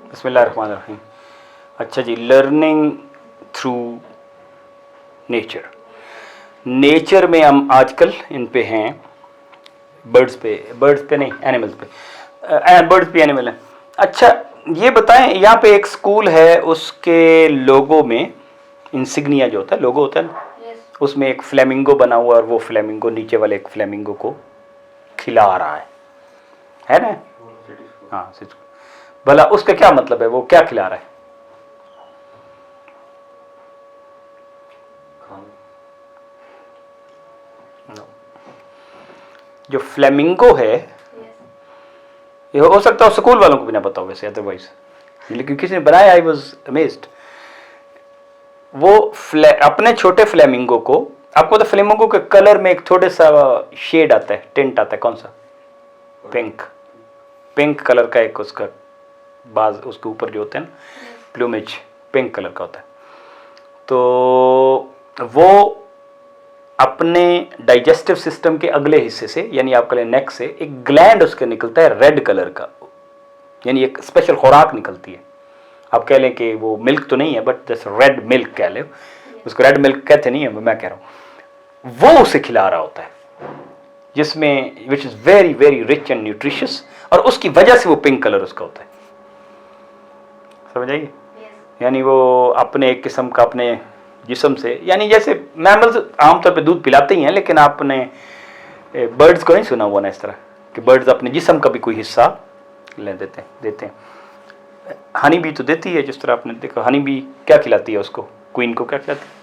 बिस्मिल्लाहिर्रहमानिर्रहीम। अच्छा जी, learning through nature. Nature में हम आजकल इन पे हैं, बर्ड्स पे नहीं, एनिमल्स पे। बर्ड्स भी एनिमल हैं। अच्छा ये बताएं, यहाँ पे एक स्कूल है, उसके लोगो में इंसिग्निया जो होता है, लोगो होता है ना, उसमें एक फ्लेमिंगो बना हुआ और वो फ्लेमिंगो नीचे वाले एक फ्लेमिंगो को खिला रहा है ना? हाँ, भला उसका क्या मतलब है, वो क्या खिला रहा है? जो फ्लेमिंगो है, ये हो सकता है स्कूल वालों को भी ना पता हो वैसे, अदरवाइज, लेकिन किसी ने बनाया, आई वाज अमेज्ड। वो अपने छोटे फ्लेमिंगो को, आपको तो फ्लेमिंगो के कलर में एक थोड़े सा शेड आता है, टिंट आता है, कौन सा? पिंक कलर का एक उसका बाज, उसके ऊपर जो होते हैं ना प्लूमेज, पिंक कलर का होता है। तो वो अपने डाइजेस्टिव सिस्टम के अगले हिस्से से, यानी आपके नेक से, एक ग्लैंड उसके निकलता है रेड कलर का, यानी एक स्पेशल खुराक निकलती है। आप कह लें कि वो मिल्क तो नहीं है, बट जैसे रेड मिल्क कह ले, उसको रेड मिल्क कहते नहीं है, मैं कह रहा हूँ वो उसे खिला रहा होता है, जिसमें which is very very rich and nutritious, और उसकी वजह से वो पिंक कलर उसका होता है। समझ आइए? यानी वो अपने एक किस्म का अपने जिस्म से, यानी जैसे मैमल्स आमतौर पे दूध पिलाते ही हैं, लेकिन आपने बर्ड्स को नहीं सुना हुआ ना इस तरह कि बर्ड्स अपने जिस्म का भी कोई हिस्सा ले देते हैं। हनी बी तो देती है, जिस तरह आपने देखा, हनी बी क्या खिलाती है उसको, क्वीन को क्या खिलाती है?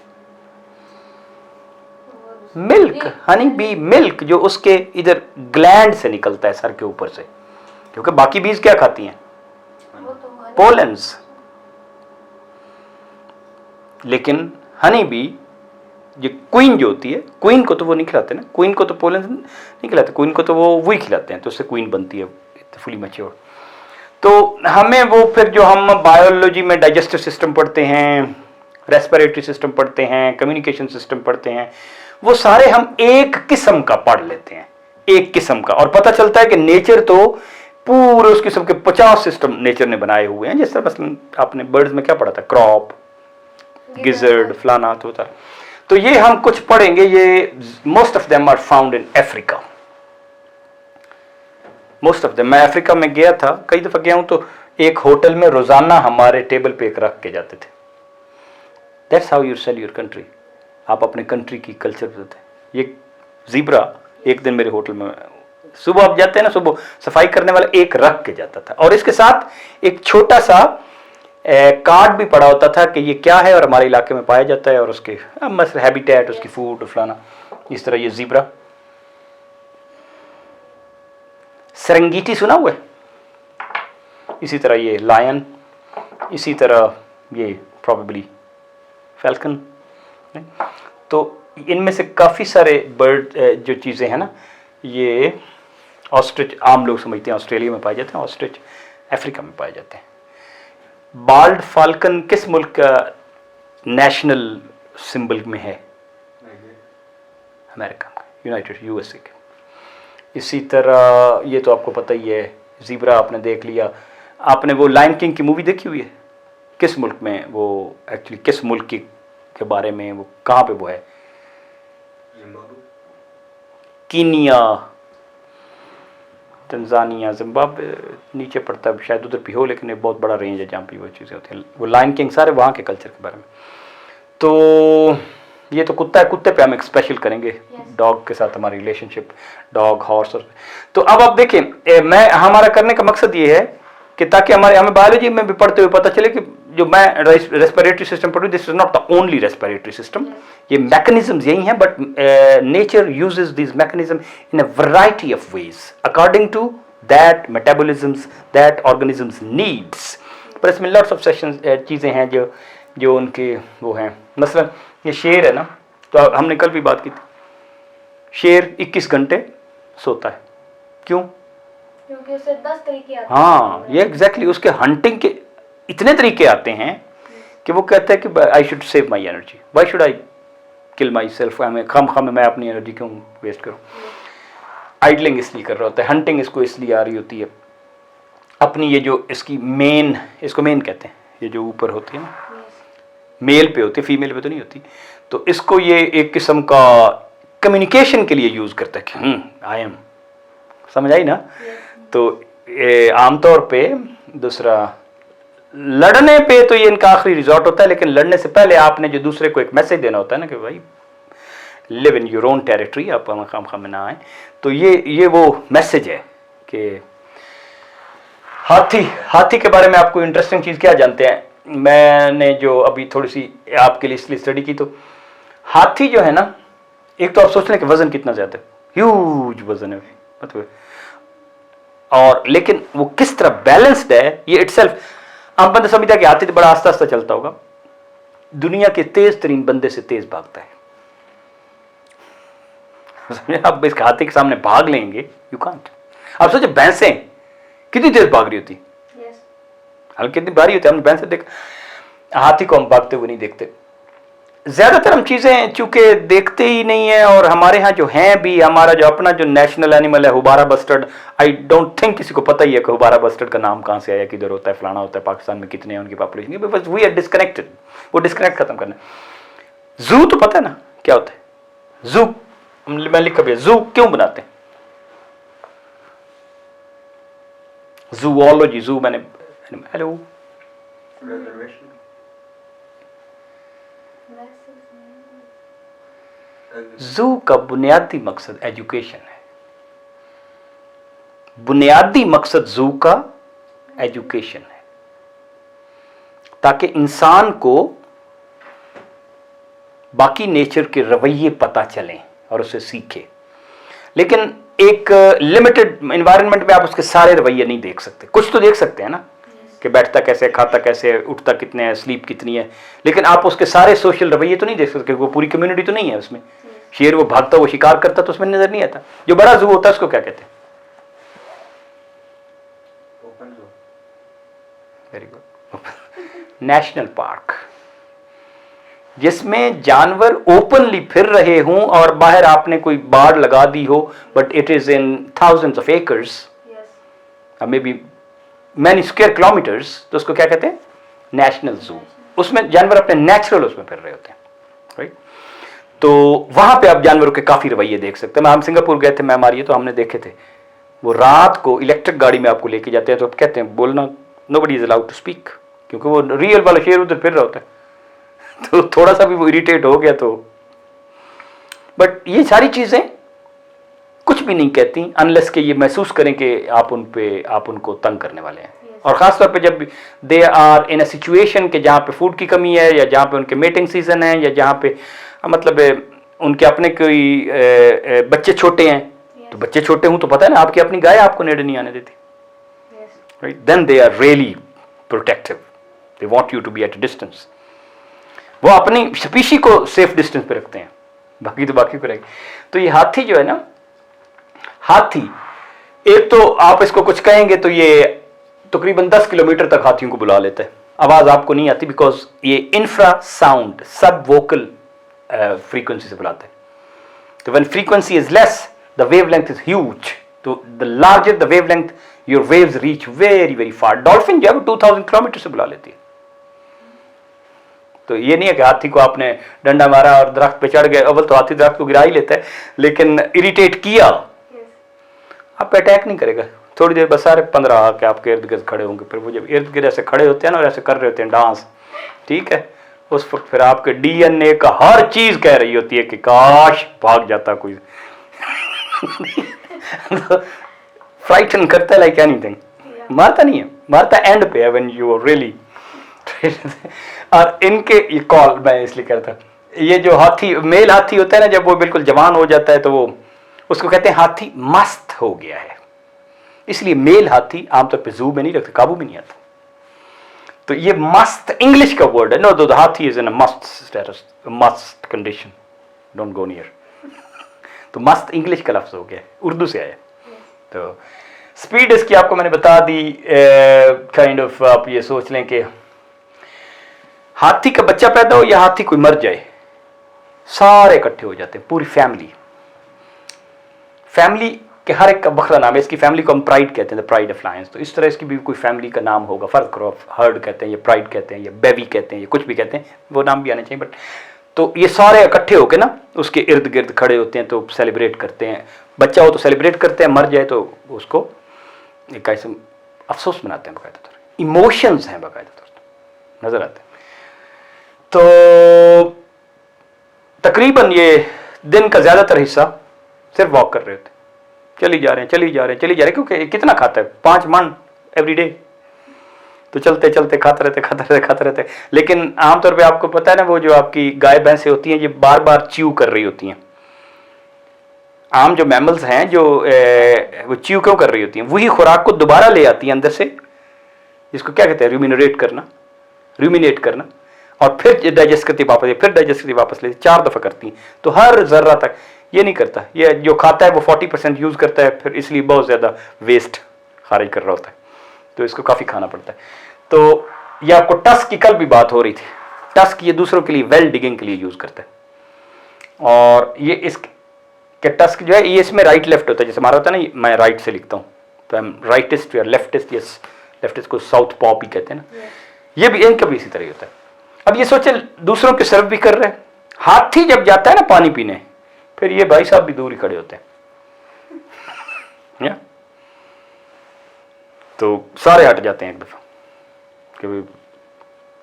मिल्क। हनी बी मिल्क जो उसके इधर ग्लैंड से निकलता है, सर के ऊपर से, क्योंकि बाकी बीज क्या खाती हैं? पोलेंस। लेकिन हनी बी जो क्वीन जो होती है, क्वीन को तो वो नहीं खिलाते ना, क्वीन को तो पोलेंस नहीं खिलाते, क्वीन को तो वो वही खिलाते हैं, तो उससे क्वीन बनती है फुली मैच्योर। तो हमें वो फिर जो हम बायोलॉजी में डाइजेस्टिव सिस्टम पढ़ते हैं, रेस्पिरेटरी सिस्टम पढ़ते हैं, कम्युनिकेशन सिस्टम पढ़ते हैं, वो सारे हम एक किस्म का पढ़ लेते हैं, एक किस्म का, और पता चलता है कि नेचर तो पूरे उस किस्म के 50 सिस्टम नेचर ने बनाए हुए हैं। जिस तरह मसलन आपने बर्ड्स में क्या पढ़ा था, क्रॉप, गिजर्ड, फलाना तो होता है। तो ये हम कुछ पढ़ेंगे, ये most of them are found in Africa, most of them. मैं अफ्रीका में गया था, कई दफा गया हूं, तो एक होटल में रोजाना हमारे टेबल पे एक रख के जाते थे। That's how you sell your country. आप अपने कंट्री की कल्चर बताते हैं। ये ज़ीब्रा एक दिन मेरे होटल में, सुबह आप जाते हैं ना, सुबह सफाई करने वाला एक रख के जाता था, और इसके साथ एक छोटा सा कार्ड भी पड़ा होता था कि ये क्या है और हमारे इलाके में पाया जाता है, और उसके मसल हैबिटेट, उसकी फूड फलाना, इस तरह। ये ज़ीब्रा। सेरेंगेटी सुना हुआ है? इसी तरह ये लायन, इसी तरह ये प्रोबेबली फैल्कन। तो इनमें से काफ़ी सारे बर्ड जो चीज़ें हैं ना, ये ऑस्ट्रिच आम लोग समझते हैं ऑस्ट्रेलिया में पाए जाते हैं, ऑस्ट्रिच अफ्रीका में पाए जाते हैं। बाल्ड फाल्कन किस मुल्क का नेशनल सिंबल में है? अमेरिका, यूनाइटेड यूएसए के। इसी तरह ये तो आपको पता ही है, ज़ीब्रा आपने देख लिया। आपने वो लायन किंग की मूवी देखी हुई है? किस मुल्क में वो, एक्चुअली किस मुल्क की के बारे में, वो कहाँ पे वो है? कीनिया, तंजानिया, जिम्बाब्वे नीचे पड़ता है, शायद उधर भी हो, लेकिन ये बहुत बड़ा रेंज है जहाँ पे वो चीज़ें होती हैं। वो लायन किंग सारे वहाँ के कल्चर के बारे में। तो ये तो कुत्ता है, कुत्ते पे हम एक स्पेशल करेंगे, डॉग के साथ हमारी रिलेशनशिप, डॉग, हॉर्स। और तो अब आप देखें, मैं हमारा करने का मकसद ये है कि ताकि हमें बायोलॉजी में भी पढ़ते हुए पता चले कि जो मैं रेस्पिरेटरी सिस्टम पढ़ूँ, this is not the only respiratory system, ये मैकेनिज्म्स यही हैं, but nature uses this mechanism in a variety of ways according to that metabolisms that organisms needs. पर इसमें लॉट्स ऑफ सेक्शन चीज़ें हैं जो उनके वो हैं। मसलन ये शेर है ना, तो हमने कल भी बात की थी, शेर 21 घंटे सोता है। क्यों? क्योंकि उसे 10 तरीके आते हैं। हाँ, ये एग्जैक्टली उसके हंटिंग के इतने तरीके आते हैं कि वो कहते हैं कि I should save my energy, why should I kill my self, खम मैं अपनी एनर्जी क्यों वेस्ट करूँ। आइडलिंग इसलिए कर रहा होता है, हंटिंग इसको इसलिए आ रही होती है। अपनी ये जो इसकी मेन, इसको मेन कहते हैं, ये जो ऊपर होती है ना, मेल पे होती है, फीमेल पे तो नहीं होती, तो इसको ये एक किस्म का कम्युनिकेशन के लिए यूज करता है कि आई एम, समझ आई ना। तो आमतौर पे दूसरा, लड़ने पे तो ये इनका आखिरी रिजॉर्ट होता है, लेकिन लड़ने से पहले आपने जो दूसरे को एक मैसेज देना होता है ना कि भाई live in your own territory, आप खाम में ना आए, तो ये वो मैसेज है कि हाथी के बारे में आपको इंटरेस्टिंग चीज़ क्या जानते हैं, मैंने जो अभी थोड़ी सी आपके लिए इसलिए स्टडी की, तो हाथी जो है ना, एक तो आप सोच लें कि वजन कितना ज़्यादा है, ह्यूज वजन है मतलब, और लेकिन वो किस तरह बैलेंस्ड है ये इटसेल्फ, आप बंदा समझता है कि हाथी तो बड़ा आस्ता आस्ता चलता होगा, दुनिया के तेज तरीन बंदे से तेज भागता है। समझे, आप इस हाथी के सामने भाग लेंगे, यू कांट। आप सोचे भैंसें कितनी तेज भाग रही होती, हल्की कितनी भारी होती है, हमने भैंसें देख, हाथी को हम भागते हुए नहीं देखते। ज्यादातर हम चीजें चूंकि देखते ही नहीं है, और हमारे यहाँ जो हैं भी, हमारा जो अपना जो नेशनल एनिमल है Houbara bustard, I don't think किसी को पता ही है कि हुबारा बस्टर्ड का नाम कहाँ से आया, किधर होता है, फलाना होता है, पाकिस्तान में कितने हैं उनकी पॉपुलेशन, बस वी आर डिस्कनेक्टेड, वो डिस्कनेक्ट खत्म करना। जू तो पता है ना क्या होता है, जू मैं लिखा भी, जू क्यों बनाते हैं, जूलॉजी, जू मैंने, हेलो, जू का बुनियादी मकसद एजुकेशन है, बुनियादी मकसद जू का एजुकेशन है, ताकि इंसान को बाकी नेचर के रवैये पता चलें और उसे सीखे। लेकिन एक लिमिटेड एनवायरनमेंट में आप उसके सारे रवैये नहीं देख सकते, कुछ तो देख सकते हैं ना, कि बैठता कैसे, खाता कैसे, उठता कितने है, स्लीप कितनी है, लेकिन आप उसके सारे सोशल रवैये तो नहीं देख सकते, वो पूरी कम्युनिटी तो नहीं है उसमें। शेर वो भागता, वो शिकार करता, तो उसमें नजर नहीं आता। जो बड़ा जू होता है उसको क्या कहते हैं, वेरी गुड, नेशनल पार्क, जिसमें जानवर ओपनली फिर रहे हों और बाहर आपने कोई बाड़ लगा दी हो, but it is in thousands of acres, may be many square kilometres, तो उसको क्या कहते हैं, नेशनल जू। उसमें जानवर अपने नेचुरल उसमें फिर रहे होते हैं, राइट। तो वहां पे आप जानवरों के काफी रवैये देख सकते हैं। हम सिंगापुर गए थे, मैं हमारी, तो हमने देखे थे, वो रात को इलेक्ट्रिक गाड़ी में आपको लेके जाते हैं, तो कहते हैं बोलना, nobody is allowed to speak, क्योंकि वो रियल वाला शेर उधर फिर रहा होता है। तो थोड़ा सा भी वो इरिटेट हो गया तो, बट ये सारी चीजें कुछ भी नहीं कहती अनलेस के ये महसूस करें कि आप उनको तंग करने वाले हैं। और खासतौर पे जब they are in a situation के जहाँ पे फूड की कमी है, या जहाँ पे उनके मेटिंग सीजन है, या जहाँ पे मतलब उनके अपने कोई बच्चे छोटे हैं, तो बच्चे छोटे हूँ तो पता है ना, आपकी अपनी गाय आपको नेड़े नहीं आने देती, right, then they are really protective, they want you to be at a distance. वो अपनी स्पीशी को सेफ डिस्टेंस पे रखते हैं, बाकी को रहेगी। तो ये हाथी जो है ना, हाथी एक तो आप इसको कुछ कहेंगे तो ये तकरीबन 10 किलोमीटर तक हाथियों को बुला लेता है, आवाज आपको नहीं आती, बिकॉज ये infrasound sub vocal frequency से बुलाते हैं। तो when frequency is less the wavelength is huge, तो the larger the wavelength your waves reach very very far. Dolphin जो है 2000 किलोमीटर से बुला लेती है। तो ये नहीं है कि हाथी को आपने डंडा मारा और दरख्त पे चढ़ गए, अव्वल तो हाथी दरख्त को गिरा ही लेता है, लेकिन इरिटेट किया आप पे अटैक नहीं करेगा, थोड़ी देर बस सारे 15 आके आपके इर्द गिर्द खड़े होंगे। फिर वो जब इर्द गिर्द ऐसे खड़े होते हैं ना और ऐसे कर रहे होते हैं डांस, ठीक है, उस वक्त फिर आपके डीएनए का हर चीज कह रही होती है कि काश भाग जाता कोई। फ्राइटन करता है लाइक एनीथिंग, मारता नहीं है, मारता एंड पे है व्हेन यू आर रियली। और इनके ये कॉल मैं इसलिए करता, ये जो हाथी मेल हाथी होता है ना, जब वो बिल्कुल जवान हो जाता है तो वो उसको कहते हैं हाथी मस्त हो गया है, इसलिए मेल हाथी आमतौर पे जू में नहीं रखते, काबू में नहीं आता। तो ये मस्त इंग्लिश का वर्ड है, नो द हाथी इज इन अ मस्त स्टेटस, मस्त कंडीशन, डोंट गो नियर। तो मस्त इंग्लिश का लफ्ज हो गया, उर्दू से आया। तो स्पीड इसकी आपको मैंने बता दी, काइंड ऑफ आप ये सोच लें कि हाथी का बच्चा पैदा हो या हाथी कोई मर जाए, सारे इकट्ठे हो जाते हैं, पूरी फैमिली कि हर एक का बकरा नाम है। इसकी फैमिली को हम प्राइड कहते हैं, प्राइड ऑफ लायंस। तो इस तरह इसकी भी कोई फैमिली का नाम होगा, फर्ज करो हर्ड कहते हैं, ये प्राइड कहते हैं, ये बेबी कहते हैं, ये कुछ भी कहते हैं, वो नाम भी आने चाहिए। बट तो ये सारे इकट्ठे होकर ना उसके इर्द गिर्द खड़े होते हैं, तो सेलिब्रेट करते हैं। बच्चा हो तो सेलिब्रेट करते हैं, मर जाए तो उसको एक ऐसे अफसोस मनाते हैं, बाकायदा तौर पर इमोशंस हैं, बाकायदा तौर पर नजर आते हैं। तो तकरीबन ये दिन का ज्यादातर हिस्सा सिर्फ वॉक कर रहे होते, चली जा रहे हैं, क्योंकि कितना खाता है, 5 मन एवरी डे। तो चलते चलते खाते रहते। लेकिन आमतौर पे आपको पता है ना, वो जो आपकी गाय भैंसें होती हैं, ये बार बार च्यू कर रही होती हैं। आम जो मैमल्स हैं जो वो च्यू क्यों कर रही होती हैं, वही खुराक को दोबारा ले आती हैं अंदर से, जिसको क्या कहते हैं, रूमिनेट करना, और फिर डाइजेस्ट करती वापस लेती, 4 दफा करती हैं। तो हर जर्रा तक ये नहीं करता, ये जो खाता है वो 40% यूज करता है, फिर इसलिए बहुत ज्यादा वेस्ट खारिज कर रहा होता है, तो इसको काफी खाना पड़ता है। तो ये आपको टस्क की कल भी बात हो रही थी, टस्क ये दूसरों के लिए वेल डिगिंग के लिए यूज करता है। और ये इसके टस्क जो है, ये इसमें राइट लेफ्ट होता है, जैसे हमारा होता है ना, मैं राइट से लिखता हूँ तो हम राइटिस्ट या लेफ्टिस्ट, यस लेफ्टिस्ट को साउथ पॉ भी कहते हैं ना, ये भी इनका भी इसी तरह ही होता है। अब ये सोचे दूसरों के सर्व भी कर रहे हैं। हाथी जब जाता है ना पानी पीने, फिर ये भाई साहब भी दूर ही खड़े होते हैं, तो सारे हट जाते हैं एक दफा कि भाई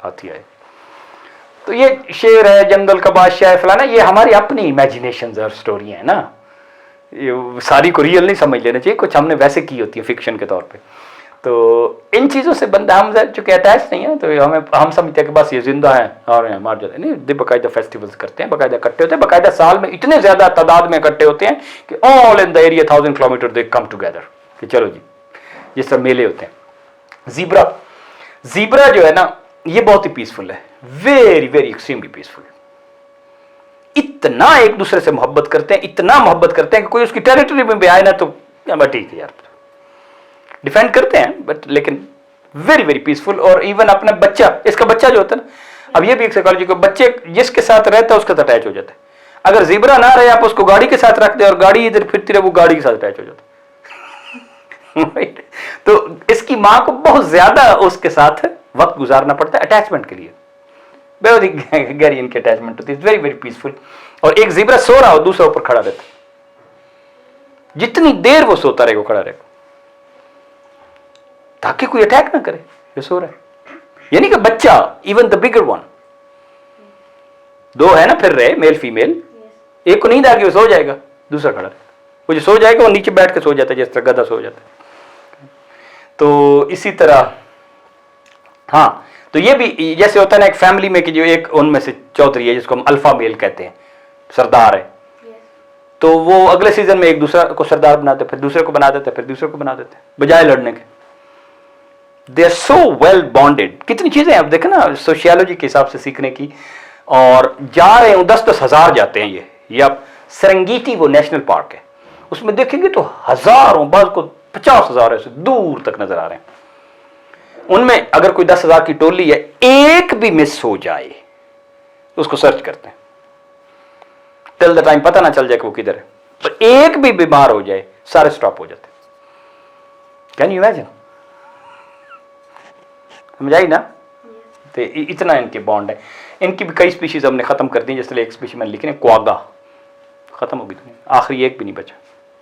हाथी आए। तो ये शेर है, जंगल का बादशाह है, फलाना, ये हमारी अपनी इमेजिनेशंस और स्टोरी है ना, ये सारी को रियल नहीं समझ लेना चाहिए, कुछ हमने वैसे की होती है फिक्शन के तौर पे। तो इन चीज़ों से बंदा, हम चूंकि अटैच नहीं है, तो हम समझते हैं कि बस ये जिंदा है और मार जाते हैं। नहीं, बाकायदा फेस्टिवल्स करते हैं, बाकायदा इकट्ठे होते हैं, बाकायदा साल में इतने ज़्यादा तादाद में इकट्ठे होते हैं कि all in the area 1000 kilometre they come together, कि चलो जी, ये सब मेले होते हैं। ज़ीब्रा जो है ना, ये बहुत ही पीसफुल है, वेरी वेरी एक्सट्रीमली पीसफुल। इतना एक दूसरे से मोहब्बत करते हैं, इतना मोहब्बत करते हैं कि कोई उसकी टेरिटरी में भी आए ना तो ठीक है यार, डिफेंड करते हैं, बट लेकिन वेरी वेरी पीसफुल। और इवन अपना बच्चा, इसका बच्चा जो होता है ना, अब ये भी एक साइकोलॉजी को, बच्चे जिसके साथ रहता है उसके साथ अटैच हो जाता है। अगर ज़ीब्रा ना रहे, आप उसको गाड़ी के साथ रख दे और गाड़ी इधर फिरती रहे, वो गाड़ी के साथ अटैच हो जाता है। राइट? तो इसकी माँ को बहुत ज्यादा उसके साथ वक्त गुजारना पड़ता है अटैचमेंट के लिए, बहुत ही गहरी इनकी अटैचमेंट होती है, वेरी वेरी पीसफुल। और एक ज़ीब्रा सो रहा हो, दूसरा ऊपर खड़ा रहता है, जितनी देर वो सोता रहेगा खड़ा रहेगा, ताकि कोई अटैक ना करे, ये सो रहा है। यानी कि बच्चा, इवन द बिगर वन, 2 है ना, फिर रहे मेल फीमेल, एक को नींद आ गई वो सो जाएगा, दूसरा खड़ा रहेगा, वो जो सो जाएगा वो नीचे बैठ के सो जाता है, जिस तरह गधा सो जाता है। तो इसी तरह हाँ, तो ये भी जैसे होता है ना एक फैमिली में कि जो एक उनमें से चौधरी है, जिसको हम अल्फा मेल कहते हैं, सरदार है, तो वो अगले सीजन में एक दूसरा को सरदार बनाते, फिर दूसरे को बना देते, फिर दूसरे को बना देते, बजाय लड़ने के। They are so well bonded. कितनी चीजें आप देखें ना सोशियोलॉजी के हिसाब से सीखने की, और जा रहे हैं 10-10 हजार जाते हैं ये आप सेरेंगेटी वो नेशनल पार्क है, उसमें देखेंगे तो हजारों, बाद को 50,000 ऐसे दूर तक नजर आ रहे हैं। उनमें अगर कोई 10,000 की टोली है, एक भी मिस हो जाए तो उसको सर्च करते हैं टिल द टाइम पता ना चल जाए कि वो किधर है, पर एक भी बीमार हो जाए सारे स्टॉप हो जाते। Can you imagine? समझ आई ना? तो इतना इनके बॉन्ड है। इनकी भी कई स्पीशीज हमने खत्म कर दी, जैसे एक स्पीशी मैंने लिखी है क्वागा, खत्म हो गई दुनिया, आखिरी एक भी नहीं बचा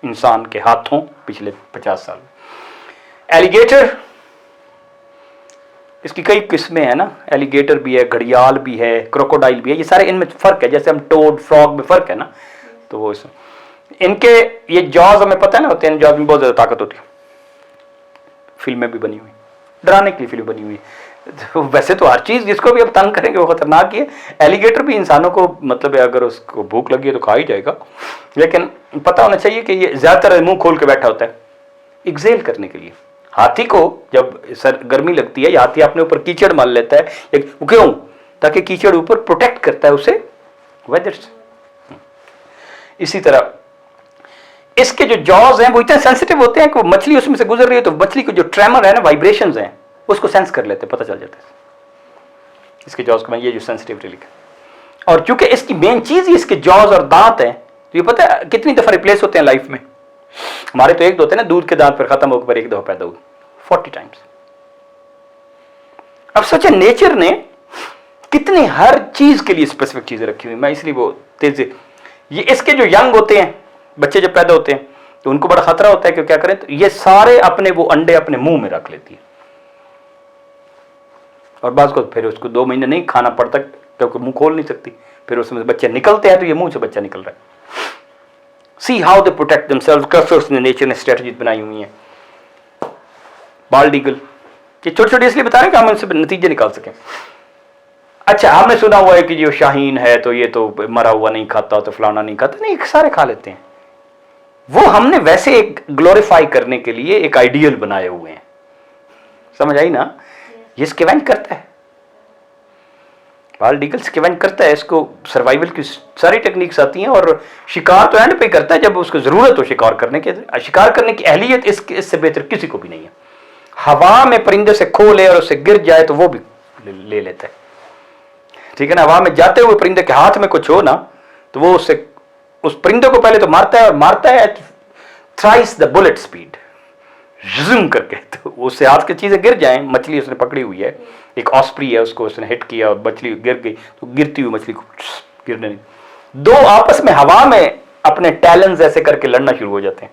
इंसान के हाथों पिछले 50 साल में। एलिगेटर, इसकी कई किस्में हैं ना, एलिगेटर भी है, घड़ियाल भी है, क्रोकोडाइल भी है, ये सारे इनमें फर्क है, जैसे हम टोड फ्रॉग में फर्क है ना, तो वो इसमें इनके ये जॉज हमें पता है ना होते हैं, जॉज में बहुत ज्यादा ताकत होती है, फिल्में भी बनी हुई, डराने के लिए फिल्म बनी हुई है। तो वैसे तो हर चीज जिसको भी अब तंग करेंगे वो खतरनाक ही है। एलिगेटर भी इंसानों को, मतलब अगर उसको भूख लगी है तो खा ही जाएगा, लेकिन पता होना चाहिए कि ये ज्यादातर मुंह खोल के बैठा होता है एक्सेल करने के लिए। हाथी को जब गर्मी लगती है, हाथी अपने ऊपर कीचड़ मान लेता है, क्यों? ताकि कीचड़ ऊपर प्रोटेक्ट करता है उसे वेदर से। इसी तरह इसके जो जॉज हैं वो इतने सेंसिटिव होते हैं कि मछली उसमें से गुजर रही है तो मछली को जो ट्रेमर है ना, वाइब्रेशंस हैं, उसको सेंस कर लेते हैं, पता चल जाता है इसके जॉज को। ये जो सेंसिटिविटी लिखा, और चूंकि इसकी मेन चीज ही इसके जॉज और दांत हैं, तो ये पता है कितनी दफा रिप्लेस होते हैं लाइफ में। हमारे तो एक दो होते हैं ना, दूध के दांत पर खत्म होकर एक दफा पैदा हुए, 40 टाइम्स। अब सोचे नेचर ने कितनी हर चीज के लिए स्पेसिफिक चीजें रखी हुई। मैं इसलिए वो तेज, ये इसके जो यंग होते हैं बच्चे जब पैदा होते हैं तो उनको बड़ा खतरा होता है कि क्या करें, तो ये सारे अपने वो अंडे अपने मुंह में रख लेती है, और बात को फिर उसको 2 महीने नहीं खाना पड़ता क्योंकि मुंह खोल नहीं सकती, फिर उसमें बच्चे निकलते हैं तो ये मुंह से बच्चा निकल रहा है। See how they protect themselves, कैसे उसने नेचर ने स्ट्रेटजी बनाई हुई है। बाल्ड ईगल, ये छोटे छोटे इसलिए बता रहे हैं कि हम उनसे नतीजे निकाल सकें। अच्छा, हमने सुना हुआ है कि जो शाहीन है तो ये तो मरा हुआ नहीं खाता, तो फलाना नहीं खाता, नहीं सारे खा लेते हैं। वो हमने वैसे एक ग्लोरीफाई करने के लिए एक आइडियल बनाए हुए हैं, समझ आई ना। ये स्कैवेंज करता है, बाल्ड ईगल स्कैवेंज करता है, इसको सर्वाइवल की सारी टेक्निक्स आती हैं, और शिकार तो एंड पे करता है जब उसको जरूरत हो शिकार करने के। शिकार करने की एहलियत इससे बेहतर किसी को भी नहीं है। हवा में परिंदे से खो ले और उससे गिर जाए तो वो भी ले लेता है, ठीक है ना। हवा में जाते हुए परिंदे के हाथ में कुछ हो ना तो वो उससे उस परिंदे को पहले तो मारता है, और मारता है thrice the bullet speed, zoom करके, तो उससे हाथ की चीजें गिर जाएं। मछली उसने पकड़ी हुई है, एक ऑस्प्री है, उसको उसने हिट किया और मछली गिर गई, तो गिरती हुई मछली को गिरने नहीं, दो आपस में हवा में अपने टैलेंट्स ऐसे करके लड़ना शुरू हो जाते हैं,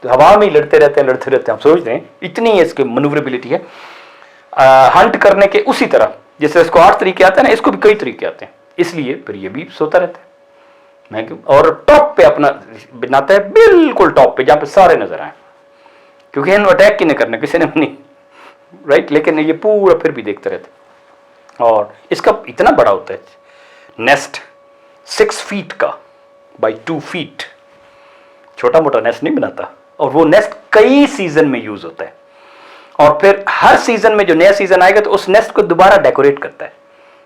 तो हवा में ही लड़ते रहते हैं। आप सोच रहे हैं इतनी इसकी मनूवरेबिलिटी है हंट करने के। उसी तरह जैसे इसको 8 तरीके आते हैं ना, इसको भी कई तरीके आते हैं, इसलिए फिर ये भी सोता रहता है। मैं क्यों, और टॉप पे अपना बनाता है, बिल्कुल टॉप पे जहां पे सारे नजर आए, क्योंकि इन अटैक की नहीं करना किसी ने नहीं, राइट। लेकिन ये पूरा फिर भी देखते रहते। और इसका इतना बड़ा होता है नेस्ट, 6 फीट का बाई 2 फीट, छोटा मोटा नेस्ट नहीं बनाता। और वो नेस्ट कई सीजन में यूज होता है, और फिर हर सीजन में जो नया सीजन आएगा तो उस नेस्ट को दोबारा डेकोरेट करता है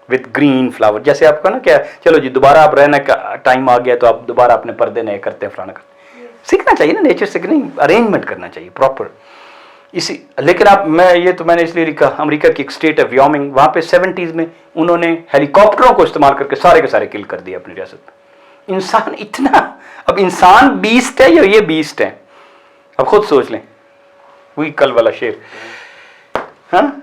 विद ग्रीन फ्लावर। जैसे आपका ना क्या, चलो जी दोबारा आप रहने का टाइम आ गया तो आप दोबारा अपने पर्दे नए करते हैं, फलाना करते। सीखना चाहिए ना नेचर से, नहीं अरेंजमेंट करना चाहिए प्रॉपर इसी। लेकिन आप, मैंने इसलिए लिखा, अमेरिका की एक स्टेट है व्योमिंग, वहां पे 70s में उन्होंने हेलीकॉप्टरों को इस्तेमाल करके सारे के सारे किल कर दिए अपनी रियासत में। इंसान इतना, अब इंसान बीस्ट है या ये बीस्ट है, अब खुद सोच लें। वही कल वाला शेर, हाँ